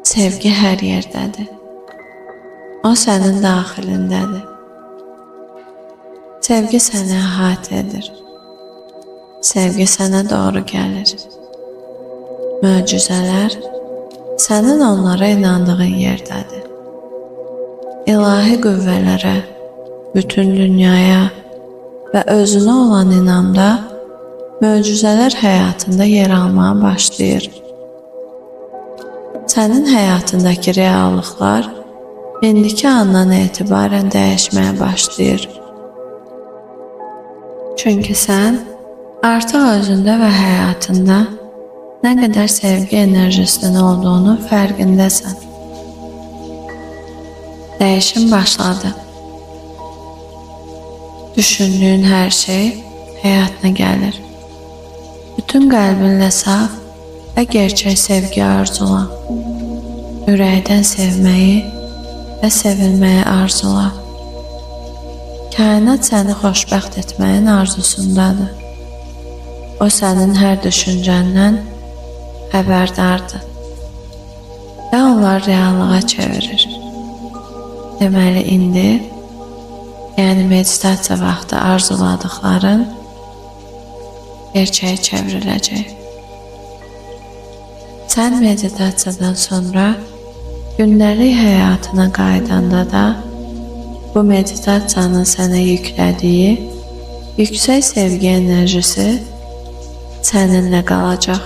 Sevgi hər yerdədir. O sənin daxilindədir. Sevgi səni əhatə edir. Sevgi sənə doğru gəlir. Möcüzələr sənin onlara inandığın yerdədir. İlahi qüvvələrə, bütün dünyaya və özünə olan inamda möcüzələr həyatında yer almağa başlayır. Sənin həyatındakı reallıqlar indiki andan etibarən dəyişməyə başlayır. Çünki sən artıq özündə və həyatında nə qədər sevgi enerjisinin olduğunu fərqindəsən. Dəyişim başladı. Düşündüyün hər şey həyatına gəlir. Bütün qəlbinlə saf və gerçək sevgi arzula. Ürəkdən sevməyi və sevilməyi arzula. Kainat səni xoşbəxt etməyin arzusundadır. O sənin hər düşüncəndən xəbərdardır və onlar reallığa çevirir. Deməli indi, yəni meditasiya vaxtı arzuladıqların gerçəyə çevriləcək. Sən meditasiyadan sonra gündəlik həyatına qaydanda da bu meditasiyanın sənə yüklədiyi yüksək sevgi enerjisi səninlə qalacaq.